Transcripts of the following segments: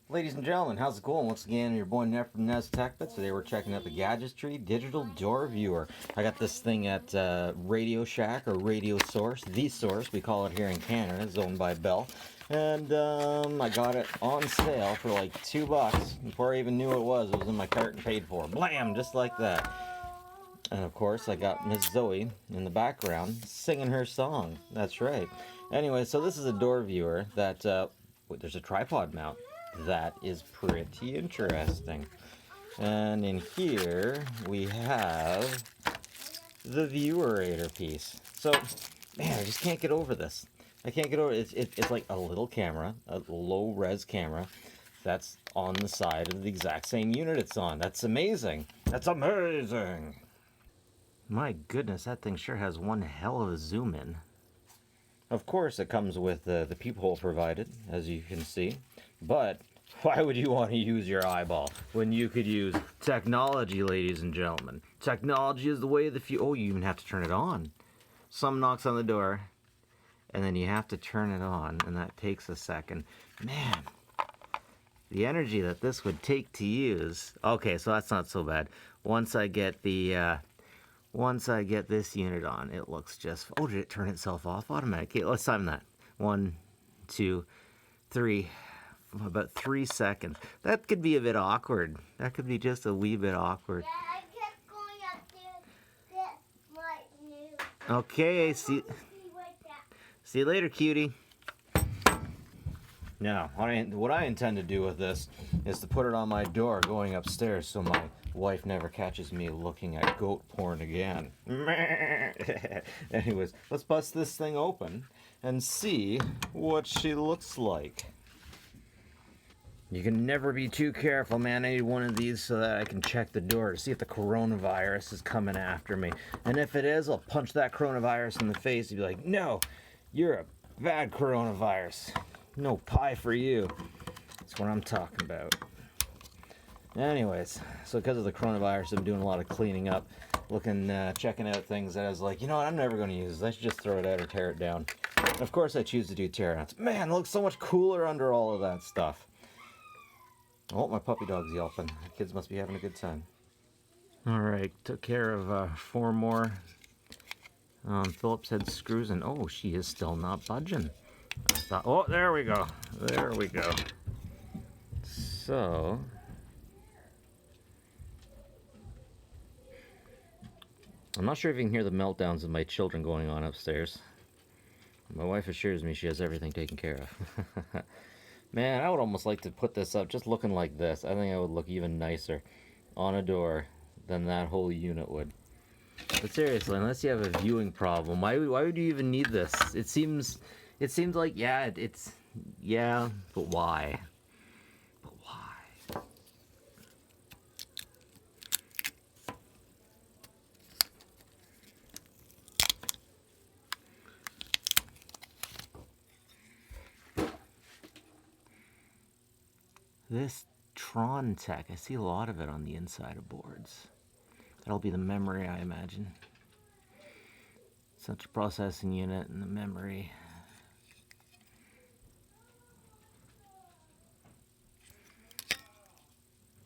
Ladies and gentlemen, how's it going? Once again, your boy Neff from Nez Tech Bits. Today we're checking out the Gadgetree Digital Door Viewer. I got this thing at Radio Shack or Radio Source, The Source, we call it here in Canada. It's owned by Bell. And I got it on sale for like $2. Before I even knew what it was in my cart and paid for. Blam! Just like that. And of course, I got Miss Zoe in the background singing her song. That's right. Anyway, so this is a door viewer that, there's a tripod mount. That is pretty interesting. And in here, we have the viewerator piece. So, man, I just can't get over this. I can't get over it. It's like a little camera, a low-res camera, that's on the side of the exact same unit it's on. That's amazing. That's amazing. My goodness, that thing sure has one hell of a zoom in. Of course, it comes with the peephole provided, as you can see. But why would you want to use your eyeball when you could use technology, ladies and gentlemen? Technology is the way of the future. Oh, you even have to turn it on. Someone knocks on the door, and then you have to turn it on, and that takes a second. Man, the energy that this would take to use. Okay, so that's not so bad. Once I get this unit on, it looks just... Oh, did it turn itself off automatically? Okay, let's time that. 1, 2, 3... About 3 seconds. That could be a bit awkward. That could be just a wee bit awkward. Yeah, I kept going up there to get my new. Okay, see you later, cutie. Now, what I intend to do with this is to put it on my door going upstairs so my wife never catches me looking at goat porn again. Anyways, let's bust this thing open and see what she looks like. You can never be too careful, man. I need one of these so that I can check the door to see if the coronavirus is coming after me. And if it is, I'll punch that coronavirus in the face and be like, no, you're a bad coronavirus. No pie for you. That's what I'm talking about. Anyways, so because of the coronavirus, I'm doing a lot of cleaning up, checking out things that I was like, you know what, I'm never going to use this. I should just throw it out or tear it down. And of course, I choose to do tear downs. Man, it looks so much cooler under all of that stuff. Oh, my puppy dog's yelping. The kids must be having a good time. Alright, took care of 4 more Phillips head screws, and oh, she is still not budging. Oh, there we go. There we go. So... I'm not sure if you can hear the meltdowns of my children going on upstairs. My wife assures me she has everything taken care of. Man, I would almost like to put this up just looking like this. I think I would look even nicer on a door than that whole unit would. But seriously, unless you have a viewing problem, why would you even need this? It seems like, yeah, but why? But why? This Tron tech, I see a lot of it on the inside of boards. That'll be the memory, I imagine. Central processing unit and the memory.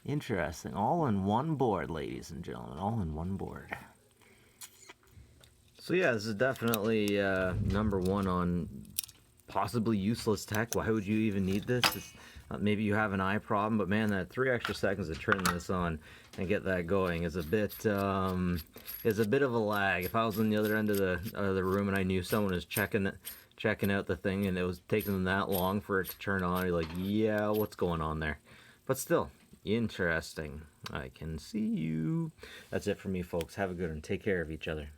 Interesting. All in one board, ladies and gentlemen. All in one board. So yeah, this is definitely number 1 on possibly useless tech. Why would you even need this? Maybe you have an eye problem, but man, that 3 extra seconds to turn this on and get that going is a bit of a lag. If I was on the other end of the room and I knew someone was checking out the thing and it was taking them that long for it to turn on, you're like, yeah, what's going on there? But still, interesting. I can see you. That's it for me, folks. Have a good one. Take care of each other.